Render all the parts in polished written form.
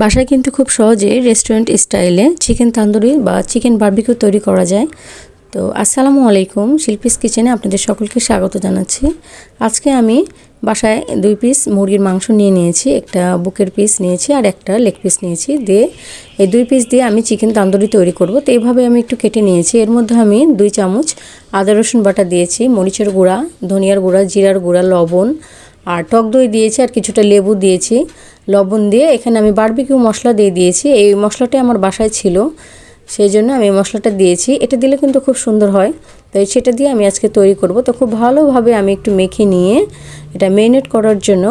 বাসায় কিন্তু খুব সহজে রেস্টুরেন্ট স্টাইলে চিকেন তান্দুরি বা চিকেন বারবিকিউ তৈরি করা যায়। তো আসসালামু আলাইকুম, শিল্পীস কিচেনে আপনাদের সকলকে স্বাগত জানাচ্ছি। আজকে আমি বাসায় 2 পিস মুরগির মাংস নিয়ে নিয়েছি, একটা বুকের পিস নিয়েছি আর একটা লেগ পিস নিয়েছি। দিয়ে এই 2 পিস দিয়ে আমি চিকেন তান্দুরি তৈরি করব। তো এইভাবে আমি একটু কেটে নিয়েছি। এর মধ্যে আমি 2 চামচ আদা রসুন বাটা দিয়েছি, মরিচের গুঁড়া, ধনিয়ার গুঁড়া, জিরার গুঁড়া, লবণ আর টক দই দিয়েছি আর কিছুটা লেবু দিয়েছি। লবণ দিয়ে এখানে আমি বারবিকিউ মশলা দিয়ে দিয়েছি। এই মশলাটা আমার বাসায় ছিল, সেই জন্য আমি মশলাটা দিয়েছি। এটা দিলে কিন্তু খুব সুন্দর হয়, তাই সেটা দিয়ে আমি আজকে তৈরি করব। তো খুব ভালোভাবে আমি একটু মেখে নিয়ে এটা ম্যারিনেট করার জন্য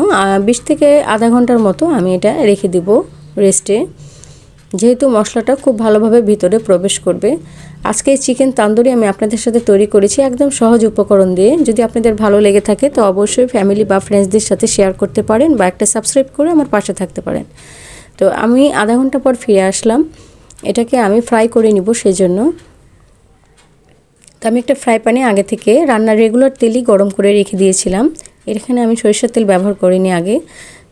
20 থেকে আধা ঘন্টার মতো আমি এটা রেখে দিব রেস্টে, যেহেতু মশলাটা খুব ভালোভাবে ভিতরে প্রবেশ করবে। আজকে এই চিকেন তান্দুরি আমি আপনাদের সাথে তৈরি করেছি একদম সহজ উপকরণ দিয়ে। যদি আপনাদের ভালো লেগে থাকে তো অবশ্যই ফ্যামিলি বা ফ্রেন্ডসদের সাথে শেয়ার করতে পারেন বা একটা সাবস্ক্রাইব করে আমার পাশে থাকতে পারেন। তো আমি আধা ঘন্টা পর ফিরে আসলাম, এটাকে আমি ফ্রাই করে নিব। সেই জন্য তো আমি একটা ফ্রাই প্যানে আগে থেকে রান্নার রেগুলার তেলই গরম করে রেখে দিয়েছিলাম। এখানে আমি সরিষার তেল ব্যবহার করিনি আগে।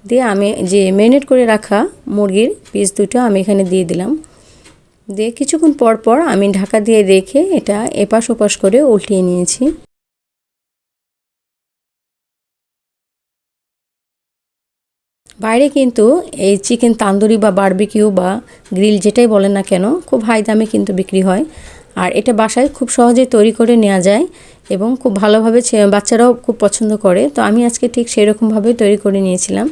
দিয়ে আমি যে ম্যারিনেট করে রাখা মুরগির পিস দুটো আমি এখানে দিয়ে দিলাম। দিয়ে কিছুক্ষণ পর পর আমি ঢাকা দিয়ে রেখে এটা এপাশ ওপাশ করে উল্টিয়ে নিয়েছি। বাইরে কিন্তু এই চিকেন তান্দুরি বা বারবিকিউ বা গ্রিল যেটাই বলেন না কেন খুব হাই দামে কিন্তু বিক্রি হয়, আর এটা বাসায় খুব সহজেই তৈরি করে নেওয়া যায় এবং খুব ভালোভাবে বাচ্চারাও খুব পছন্দ করে। তো আমি আজকে ঠিক সেই রকমভাবে তৈরি করে নিয়েছিলাম।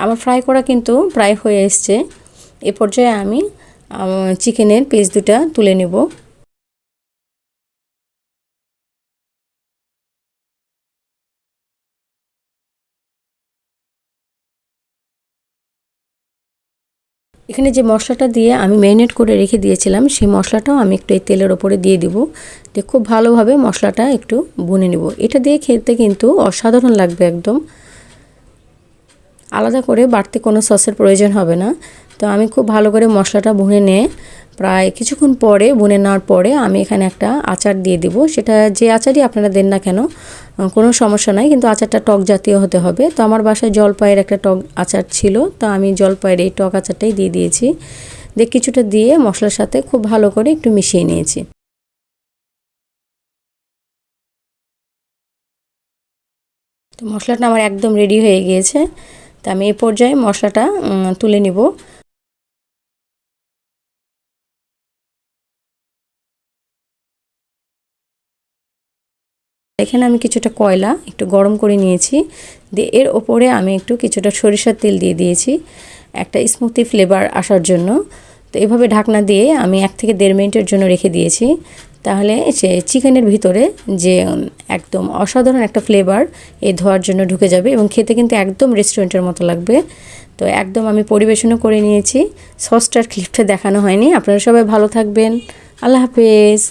আমার ফ্রাই করা কিন্তু প্রায় হয়ে এসছে। এ পর্যায়ে আমি চিকেনের পিস দুটা তুলে নেব। এখানে যে মশলাটা দিয়ে আমি ম্যারিনেট করে রেখে দিয়েছিলাম সেই মশলাটাও আমি একটু এই তেলের ওপরে দিয়ে দিব। দিয়ে খুব ভালোভাবে মশলাটা একটু ভুনে নেব। এটা দিয়ে খেতে কিন্তু অসাধারণ লাগবে একদম। আলাদা করে বাড়তি কোনো সসের প্রয়োজন হবে না। তো আমি খুব ভালো করে মশলাটা ভুনে নিয়ে প্রায় কিছুক্ষণ পরে ভুনে নেওয়ার পরে আমি এখানে একটা আচার দিয়ে দিব। সেটা যে আচারই আপনারা দেন না কেন কোনো সমস্যা নাই, কিন্তু আচারটা টক জাতীয় হতে হবে। তো আমার বাসায় জলপাইয়ের একটা টক আচার ছিল, তো আমি জলপাইয়ের এই টক আচারটাই দিয়ে দিয়েছি। দিয়ে কিছুটা দিয়ে মশলার সাথে খুব ভালো করে একটু মিশিয়ে নিয়েছি। তো মশলাটা আমার একদম রেডি হয়ে গিয়েছে। তো আমি এই পর্যায়ে মশলাটা তুলে নিব। এখানে আমি কিছুটা কয়লা একটু গরম করে নিয়েছি। দিয়ে এর ওপরে আমি একটু কিছুটা সরিষার তেল দিয়ে দিয়েছি একটা স্মুথি ফ্লেভার আসার জন্য। তো এভাবে ঢাকনা দিয়ে আমি 1 থেকে 1.5 মিনিটের জন্য রেখে দিয়েছি। তাহলে সে চিকেনের ভিতরে যে একদম অসাধারণ একটা ফ্লেভার এই ধোয়ার জন্য ঢুকে যাবে এবং খেতে কিন্তু একদম রেস্টুরেন্টের মতো লাগবে। তো একদম আমি পরিবেশনও করে নিয়েছি। সসটার ক্লিপটা দেখানো হয়নি। আপনারা সবাই ভালো থাকবেন। আল্লাহ হাফেজ।